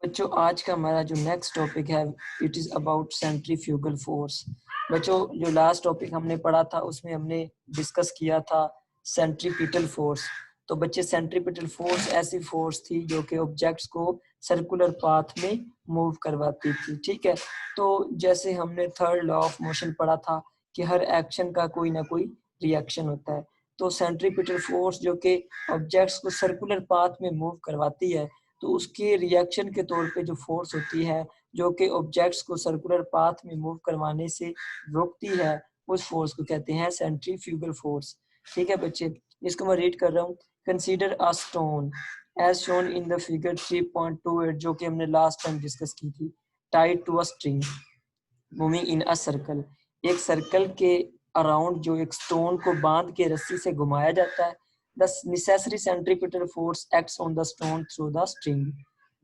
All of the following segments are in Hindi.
बच्चों आज का हमारा जो नेक्स्ट टॉपिक है it is about centrifugal force. बच्चों जो लास्ट टॉपिक हमने पढ़ा था उसमें हमने डिस्कस किया था सेंट्रीपिटल फोर्स। तो बच्चे सेंट्रीपिटल फोर्स ऐसी फोर्स थी जो कि ऑब्जेक्ट्स को सर्कुलर पाथ में मूव करवाती थी। ठीक है, तो जैसे हमने थर्ड लॉ ऑफ मोशन पढ़ा था कि हर एक्शन का कोई ना कोई रिएक्शन होता है। तो सेंट्रीपिटल फोर्स जो कि ऑब्जेक्ट्स को सर्कुलर पाथ में मूव करवाती है, तो उसके रिएक्शन के तौर पे जो फोर्स होती है जो कि ऑब्जेक्ट्स को सर्कुलर पाथ में मूव करवाने से रोकती है, उस फोर्स को कहते हैं सेंट्रीफ्यूगल फोर्स। ठीक है बच्चे, इसको मैं रीड कर रहा हूँ। Consider a stone as shown in the figure 3.28 जो कि हमने लास्ट टाइम डिस्कस की थी, tied to a string moving in a circle. एक सर्कल के अराउंड जो एक स्टोन को बांध के रस्सी से घुमाया जाता है। The necessary centripetal force acts on the stone through the string.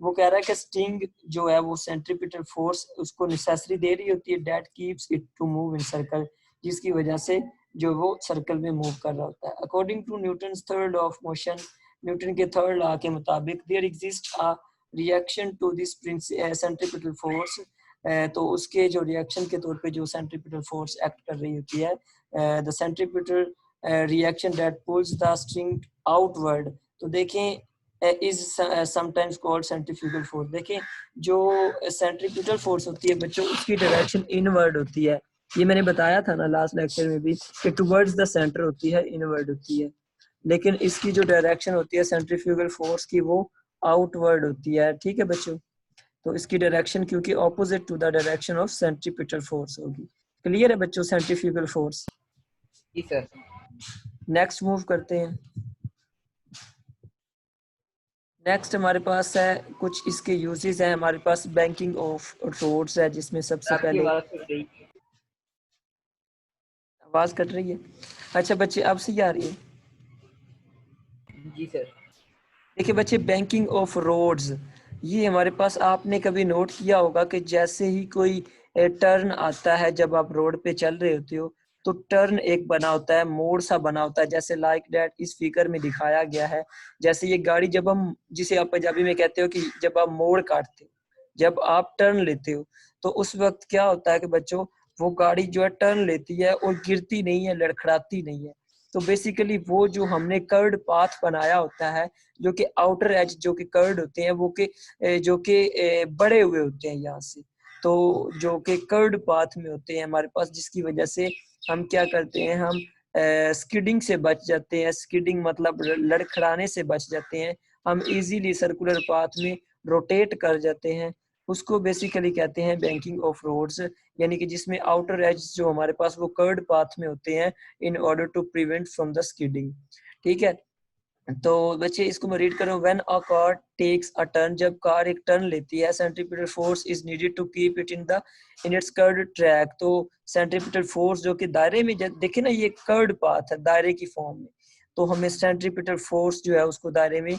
वो कह रहा है कि स्ट्रिंग जो है वो सेंट्रीपिटल फोर्स उसको नेसेसरी दे रही होती है, that keeps it to move in circle, जिसकी वजह से जो वो सर्कल में मूव कर रहा होता है। According to Newton third law of motion, Newton के थर्ड लॉ के मुताबिक there exist a reaction to this centripetal force. तो उसके जो रिएक्शन के तौर पे जो सेंट्रीपिटल फोर्स एक्ट कर रही होती है, the centripetal reaction that pulls the string outward. तो देखें is sometimes called centrifugal force. देखें जो सेंट्रीपिटल फोर्स होती है बच्चों उसकी डायरेक्शन इनवर्ड होती है। ये मैंने बताया था ना लास्ट लेक्चर में भी कि टुवर्ड्स द सेंटर होती है, इनवर्ड होती है, लेकिन इसकी जो डायरेक्शन होती है सेंट्रीफ्यूगल फोर्स की वो आउटवर्ड होती है। ठीक है बच्चों, तो इसकी डायरेक्शन क्योंकि opposite to the direction of centripetal force होगी। क्लियर है बच्चों सेंट्रीफ्यूगल फोर्स? जी सर। नेक्स्ट मूव करते हैं। नेक्स्ट हमारे पास है कुछ इसके यूजेस हैं। हमारे पास बैंकिंग ऑफ रोड्स है जिसमें सबसे आपकी पहले आवाज कट रही है। आवाज कट रही है। अच्छा बच्चे अब सही आ रही है? जी सर। देखिए बच्चे बैंकिंग ऑफ रोड्स, ये हमारे पास आपने कभी नोट किया होगा कि जैसे ही कोई टर्न आता है जब आप रोड पे चल रहे होते हो तो टर्न एक बना होता है, मोड़ सा बना होता है, जैसे लाइक दैट इस फिगर में दिखाया गया है। जैसे ये गाड़ी जब हम, जिसे आप पंजाबी में कहते हो कि जब आप मोड़ काटते हो, जब आप टर्न लेते हो, तो उस वक्त क्या होता है कि बच्चों वो गाड़ी जो है टर्न लेती है और गिरती नहीं है, लड़खड़ाती नहीं है। तो बेसिकली वो जो हमने कर्ड पाथ बनाया होता है, जो कि आउटर एज जो कि कर्ड होते हैं वो के जो कि बड़े हुए होते हैं यहाँ से, तो जो कि कर्ड पाथ में होते हैं हमारे पास, जिसकी वजह से हम क्या करते हैं, हम स्किडिंग से बच जाते हैं। स्किडिंग मतलब लड़खड़ाने से बच जाते हैं, हम इजीली सर्कुलर पाथ में रोटेट कर जाते हैं। उसको बेसिकली कहते हैं बैंकिंग ऑफ रोड्स, यानी कि जिसमें आउटर एज जो हमारे पास वो कर्ड पाथ में होते हैं in order to prevent from the skidding. ठीक है, तो बच्चे इसको मैं रीड कर रहा हूँ। When a car takes a turn, जब कार एक टर्न लेती है, centripetal force is needed to keep it in its curved track. तो सेंट्रीपिटल फोर्स जो कि दायरे में, देखे ना ये कर्व्ड पाथ है दायरे की फॉर्म में, तो हमें सेंट्रीपिटल फोर्स जो है उसको दायरे में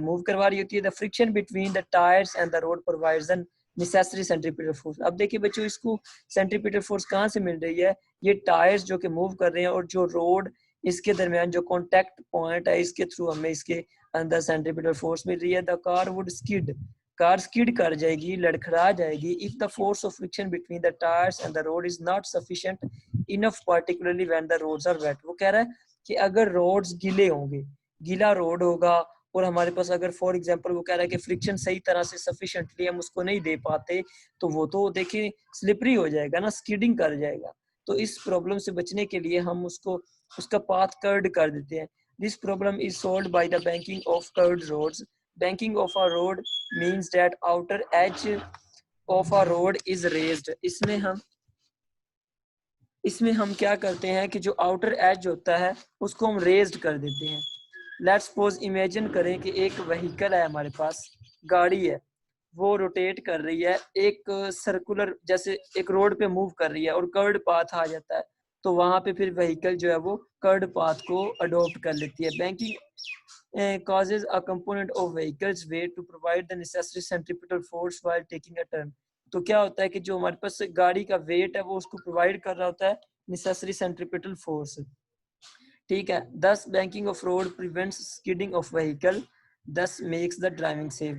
मूव करवा रही होती है। The friction between the tyres and the road provides the necessary centripetal force. अब देखिए बच्चों इसको सेंट्रीपिटल फोर्स कहाँ से मिल रही है? ये टायर्स जो कि मूव कर रहे हैं और जो रोड इसके दरमियान जो कॉन्टेक्ट पॉइंट है इसके थ्रू हमें इसके अंदर सेंट्रीपिटल फोर्स मिल रही है। The car would skid, car skid कर जाएगी, लड़खड़ा जाएगी, if the force of friction between the tyres and the road is not sufficient enough, particularly when the roads are wet. वो कह रहा है कि अगर रोड्स गीले होंगे, गीला रोड होगा और हमारे पास अगर फॉर एग्जांपल वो कह रहा है कि फ्रिक्शन सही तरह से सफिशिएंटली हम उसको नहीं दे पाते, तो वो तो देखिए स्लिपरी हो जाएगा ना, स्किडिंग कर जाएगा। तो इस प्रॉब्लम से बचने के लिए हम उसको उसका पाथ कर्ड कर देते हैं। This problem is solved by the banking of curved roads. Banking of a road means that outer edge of a road is raised. इसमें हम क्या करते हैं कि जो आउटर एज होता है उसको हम रेज्ड कर देते हैं। लेट्स सपोज इमेजिन करें कि एक व्हीकल है हमारे पास, गाड़ी है, वो रोटेट कर रही है एक सर्कुलर, जैसे एक रोड पे मूव कर रही है और कर्ड पाथ आ जाता है, तो वहां पे फिर व्हीकल जो है वो कर्ड पाथ को अडॉप्ट कर लेती है। Banking causes a component of vehicle's weight to provide the necessary centripetal force while taking a turn। तो क्या होता है कि जो हमारे पास गाड़ी का वेट है वो उसको प्रोवाइड कर रहा होता है नेसेसरी सेंट्रीपिटल फोर्स। ठीक है, दस banking of road prevents skidding of vehicle, दस मेक्स द ड्राइविंग सेफ।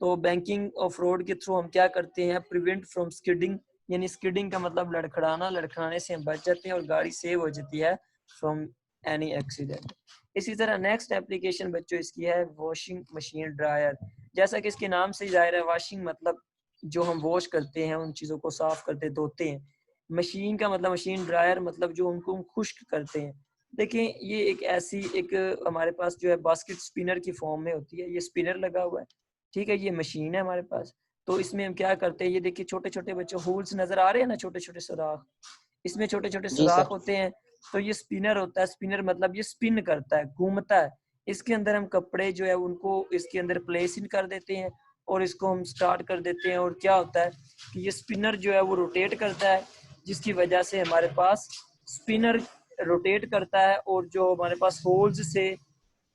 तो बैंकिंग ऑफ रोड के थ्रू हम क्या करते हैं, प्रिवेंट फ्रॉम स्किडिंग, यानी स्किडिंग का मतलब लड़खड़ाना, लड़खड़ाने से हम बच जाते हैं और गाड़ी सेव हो जाती है फ्रॉम एनी एक्सीडेंट। इसी तरह नेक्स्ट एप्लीकेशन बच्चों इसकी है वॉशिंग मशीन ड्रायर। जैसा कि इसके नाम से जाहिर है, वॉशिंग मतलब जो हम वॉश करते हैं, उन चीज़ों को साफ करते धोते हैं। मशीन का मतलब मशीन, ड्रायर मतलब जो उनको हम खुश्क करते हैं। देखिए ये एक ऐसी एक हमारे पास जो है बास्केट स्पिनर की फॉर्म में होती है, ये स्पिनर लगा हुआ है, ठीक है, ये मशीन है हमारे पास। तो इसमें हम क्या करते हैं, ये देखिए छोटे छोटे बच्चों होल्स नजर आ रहे हैं ना, छोटे छोटे सुराख, इसमें छोटे छोटे जी सुराख सर। होते हैं। तो ये स्पिनर होता है, स्पिनर मतलब ये स्पिन करता है, घूमता है। इसके अंदर हम कपड़े जो है उनको इसके अंदर प्लेस इन कर देते हैं और इसको हम स्टार्ट कर देते हैं, और क्या होता है कि ये स्पिनर जो है वो रोटेट करता है, जिसकी वजह से हमारे पास स्पिनर रोटेट करता है, और जो हमारे पास होल्स से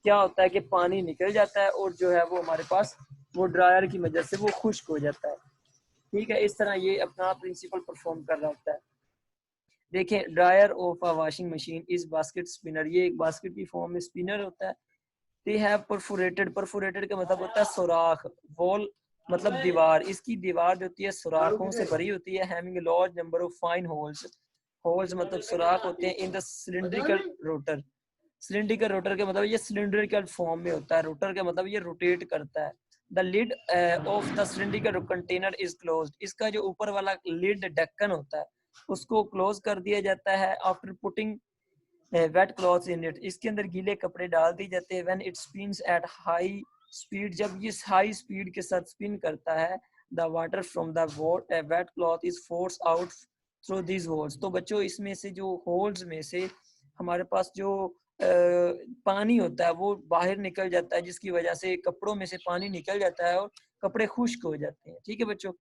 क्या होता है कि पानी निकल जाता है, और जो है वो हमारे पास वो ड्रायर की वजह से वो खुश्क हो जाता है। ठीक है, इस तरह ये अपना प्रिंसिपल परफॉर्म कर रहा होता है। देखें, dryer of a washing machine is basket spinner, ये एक बास्केट की फॉर्म में स्पिनर होता है। दे हैव परफोरेटेड, परफोरेटेड का मतलब होता है सुराख, वॉल मतलब दीवार, इसकी दीवार जो होती है सुराखों से भरी होती है। Having a large number of fine holes, holes मतलब सुराख होते हैं in the cylindrical rotor. Cylindrical rotor का मतलब ये सिलिंड्रिकल फॉर्म में होता है, रोटर का मतलब ये रोटेट करता है। The lid of the cylindrical container is closed, इसका जो ऊपर वाला लिड ढक्कन होता है उसको क्लोज कर दिया जाता है। After putting wet clothes in it, इसके अंदर गीले कपड़े डाल दिए जाते हैं। When it spins at high speed, जब ये हाई स्पीड के साथ स्पिन करता है, the water from the wet cloth is force out through these holes. तो बच्चों इसमें से जो होल्स में से हमारे पास जो पानी होता है वो बाहर निकल जाता है, जिसकी वजह से कपड़ों में से पानी निकल जाता है और कपड़े खुश्क हो जाते हैं। ठीक है बच्चों,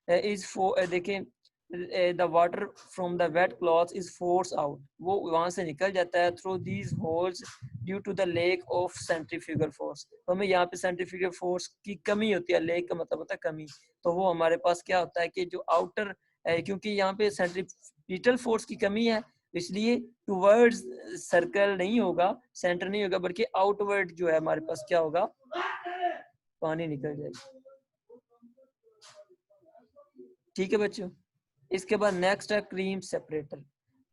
इज देखें, the water from the wet cloth is force out, वो वहां से निकल जाता है through these holes due to the lack of centrifugal force. तो हमें यहाँ पे सेंट्रीफ्यूगल फोर्स की कमी होती है, लेक का मतलब होता है कमी। तो वो हमारे पास क्या होता है कि जो आउटर, क्योंकि यहाँ पे सेंट्रीपिटल फोर्स की कमी है, इसलिए टूवर्ड्स सर्कल नहीं होगा, सेंटर नहीं होगा, बल्कि आउटवर्ड जो है हमारे पास क्या होगा, पानी निकल जाएगा। ठीक है बच्चों, इसके बाद नेक्स्ट है क्रीम सेपरेटर।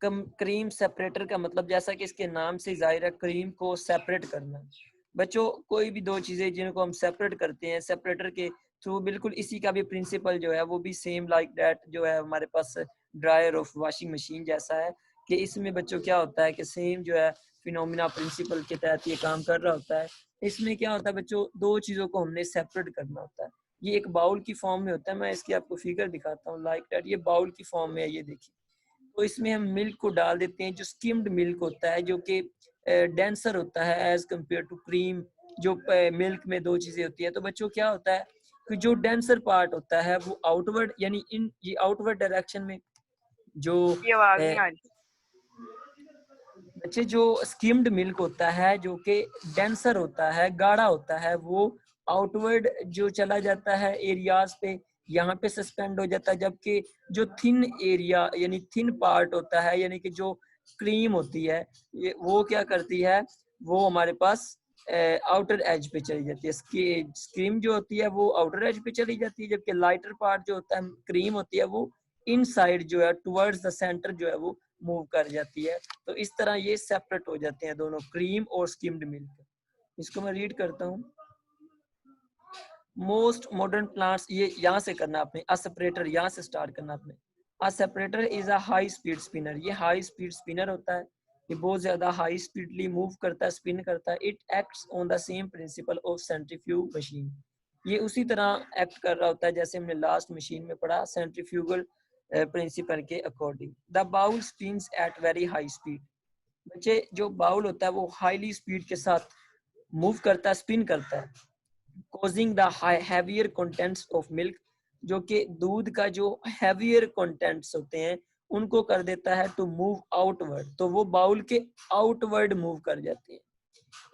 क्रीम सेपरेटर का मतलब जैसा कि इसके नाम से जाहिर है, क्रीम को सेपरेट करना। बच्चों कोई भी दो चीजें जिनको हम सेपरेट करते हैं सेपरेटर के थ्रू, बिल्कुल इसी का भी प्रिंसिपल जो है वो भी सेम लाइक दैट जो है हमारे पास ड्रायर ऑफ वॉशिंग मशीन जैसा है, कि इसमें बच्चों क्या होता है कि सेम जो है फिनोमिना प्रिंसिपल के तहत ये काम कर रहा होता है। इसमें क्या होता है बच्चों, दो चीजों को हमने सेपरेट करना होता है। ये एक बाउल की फॉर्म में होता है, मैं इसकी आपको फिगर दिखाता हूँ लाइक दैट, ये बाउल की फॉर्म में है, ये देखिए। तो इसमें हम मिल्क को डाल देते हैं, जो स्किम्ड मिल्क होता है, जो कि डेंसर होता है एज कम्पेयर टू क्रीम। जो मिल्क में दो चीजें होती है, तो बच्चों क्या होता है कि जो डेंसर पार्ट होता है वो आउटवर्ड, यानी इन ये आउटवर्ड डायरेक्शन में जो की आवाज नहीं आ रही। बच्चे जो स्किम्ड मिल्क होता है जो कि डेंसर होता है, गाढ़ा होता है, वो आउटवर्ड जो चला जाता है एरियाज पे, यहाँ पे सस्पेंड हो जाता है। जबकि जो थिन एरिया यानी थिन पार्ट होता है, यानी कि जो क्रीम होती है, ये वो क्या करती है, वो हमारे पास आउटर एज पे चली जाती है। क्रीम जो होती है वो आउटर एज पे चली जाती है, जबकि लाइटर पार्ट जो होता है क्रीम होती है वो इनसाइड जो है टुवर्ड्स द सेंटर जो है वो मूव कर जाती है। तो इस तरह ये सेपरेट हो जाते हैं दोनों, क्रीम और स्किम्ड मिल्क। इसको मैं रीड करता हूँ। मोस्ट मॉडर्न प्लांट्स, ये यहाँ से करना आपने, अ सेपरेटर यहाँ से स्टार्ट करना आपने। A separator is a high speed spinner, ये हाई स्पीड स्पिनर होता है, ये बहुत ज्यादा हाई स्पीडली मूव करता है, स्पिन करता है। It acts on the same principle of centrifuge machine, ये उसी तरह एक्ट कर रहा होता है जैसे हमने लास्ट मशीन में पढ़ा, सेंट्रीफ्यूगल प्रिंसिपल के according. The bowl spins at very high speed, बच्चे जो बाउल होता है वो हाईली स्पीड के साथ मूव करता है, स्पिन करता है। causing the heavier contents of milk, जो कि दूध का जो heavier contents होते हैं उनको कर देता है to move outward, तो वो बाउल के outward move कर जाते हैं।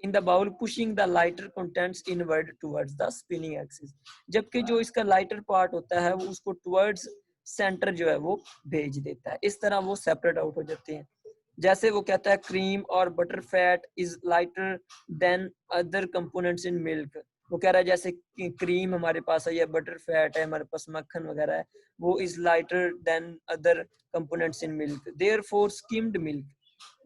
in the bowl pushing the lighter contents inward towards the spinning axis, जबकि जो इसका lighter part होता है वो उसको towards center जो है वो भेज देता है। इस तरह वो separate out हो जाते हैं। जैसे वो कहता है क्रीम और butter fat is lighter than other components in milk, वो कह रहा है जैसे क्रीम हमारे पास है या बटर फैट है, हमारे पास मक्खन वगैरह है, वो is lighter than other components in milk, therefore skimmed milk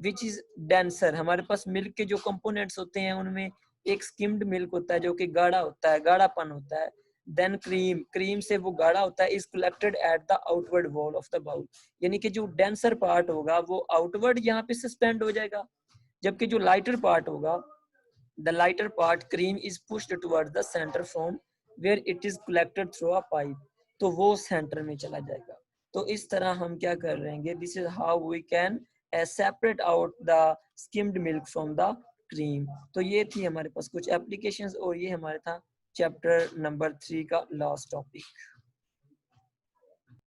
which is denser. हमारे पास मिल्क के जो कंपोनेंट्स होते हैं उनमें एक स्किम्ड मिल्क होता है जो कि गाढ़ा होता है, गाढ़ापन होता है। देन क्रीम, क्रीम से वो गाढ़ा होता है, is collected at the outward wall of the bowl, यानी कि जो डेंसर पार्ट होगा वो आउटवर्ड यहाँ पे सस्पेंड हो जाएगा, जबकि जो लाइटर पार्ट होगा, the lighter part cream is pushed toward the centre from where it is collected through a pipe, तो वो सेंटर में चला जाएगा। तो इस तरह हम क्या कर रहे हैं, this is how we can separate out the skimmed milk from the cream. तो ये थी हमारे पास कुछ एप्लीकेशंस और ये हमारा था चैप्टर नंबर 3 का लास्ट टॉपिक।